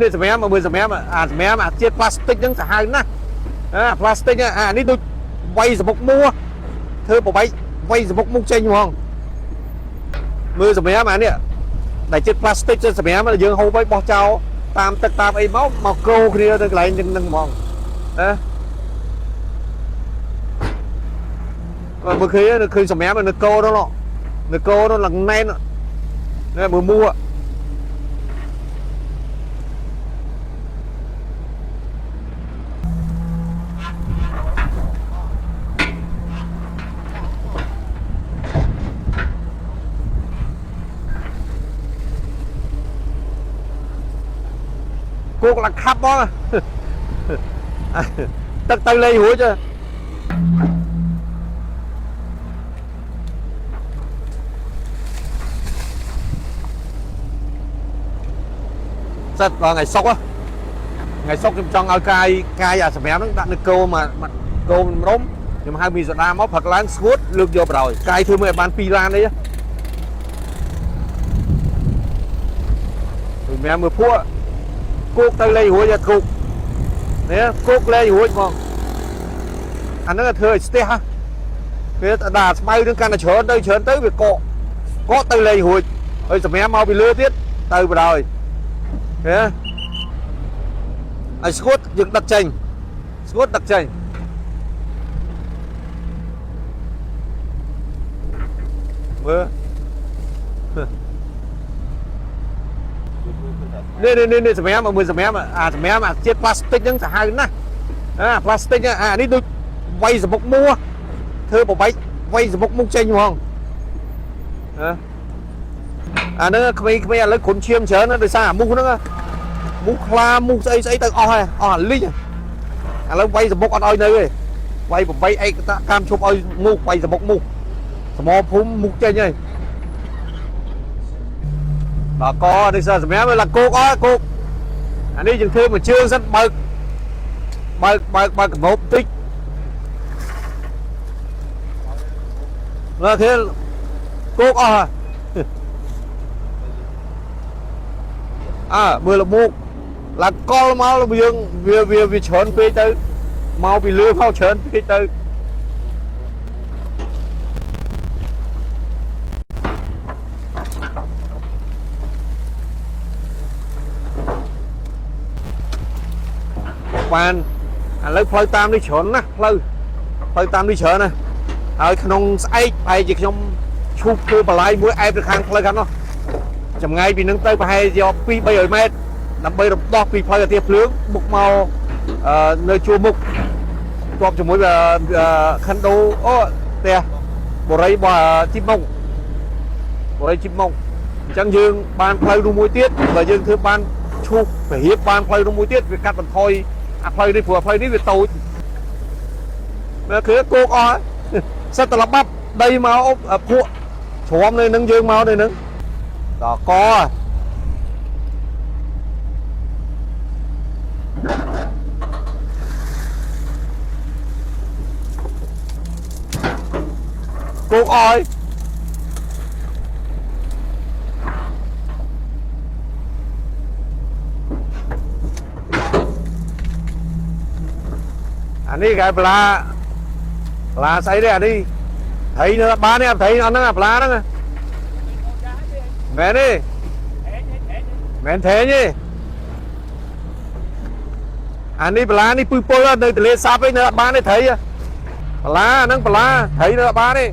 នេះសម្រាប់មើលសម្រាប់សម្រាប់ជាតិផ្លាស្ទិកហ្នឹងសាហាវណាស់ផ្លាស្ទិកនេះដូចវាយសមុកមួធ្វើប្របែកវាយសមុកមុខចេញហ្មងមើលសម្រាប់នេះដែលជាតិផ្លាស្ទិកសម្រាប់យើងហូបឲ្យបោះចោលតាមទឹកតាមអីមកក្រូគ្នាទៅកន្លែងហ្នឹងហ្មងមើលឃើញសម្រាប់នៅកោនោះនៅកោនោះឡើងណែនមើលមួគោកឡើងខាប់បងទឹកទៅលេងរួចសិតថ្ងៃសុកខ្ញុំចង់ឲ្យកាយអាសម្រាប់ហ្នឹងដាក់នៅគោមកគោរំខ្ញុំហៅមីសូដាមកផឹកឡើងស្ងួតលើកយកបរោយកាយធ្វើមើលឲ្យបាន2ឡានអីសម្រាប់មើលភក់គោកទៅលេងរួចគោកនេះគោកលេងរួចហ្មងអាហ្នឹងធ្វើឲ្យស្ទះពេលដាក់ស្មៅនឹងកាន់តែច្រើនទៅវាកកទៅលេងរួចហើយសម្រាប់មកពីលើទៀតទៅបរោយឲ្យស្ងួតយើងដឹកចេញមើលនេះសម្រាប់មើលសម្រាប់ជាតិផ្លាស្ទិកហ្នឹងសាហាវណាស់ផ្លាស្ទិកនេះដូចវាយសមុកមួធ្វើប្របែកវាយសមុកមុខចេញហ្មងអាហ្នឹងក្មេងឥឡូវគ្រុនឈាមច្រើនដោយសារអាមូសហ្នឹងមូសខ្លាមូសស្អីទៅអស់ហើយអស់អាលីងឥឡូវវាយសមុកអត់ឲ្យនៅទេវាយ8ឯកតកម្មឈប់ឲ្យមូសវាយសមុកមូសសមភូមិមូសចេញហើយដល់កនេះសើសម្រាប់វាឡាគោកគោកអានេះយើងធ្វើមួយជើងសិនបើកកំណប់តិចមើលគេគោកអស់មើលលមុកឡាកលមកយើងវាច្រើនពេកទៅមកពីលឿមកច្រើនពេកទៅបានឥឡូវផ្លូវតាមនេះច្រើនណាស់ផ្លូវតាមនេះច្រើនណាស់ហើយក្នុងស្អែកប្រហែលជាខ្ញុំឈូសធ្វើបន្លាយមួយអែបទៅខាងផ្លូវខាងនោះចម្ងាយពីនឹងទៅប្រហែលយក2-300 ម៉ែត្រដើម្បីរំដោះពីផ្លូវអាទិភ្លើងមុខមកនៅជួរមុខទប់ជាមួយខិនដូផ្ទះបរិយរបស់ជីបមុខអញ្ចឹងយើងបានផ្លូវនោះមួយទៀតបើយើងធ្វើបានឈូសពហៀបបានផ្លូវនោះមួយទៀតវាកាត់បន្ថយអាផ្លូវនេះព្រោះផ្លូវនេះវាតូចមើលគឺគោកអស់សិតតល្បាប់ដីមកភក់ជ្រាំនៅនឹងយើងមកនៅនឹងដល់កគោកអស់អានេះគេប្លាស្អីទេអានេះថៃនៅបានទេថៃអត់ហ្នឹងប្លាហ្នឹងមែនទេមែនថេញទេអានេះប្លានេះពឹសពលនៅទន្លេសាបឯនៅអត់បានទេថៃប្លាហ្នឹងប្លាថៃនៅអត់បានទេ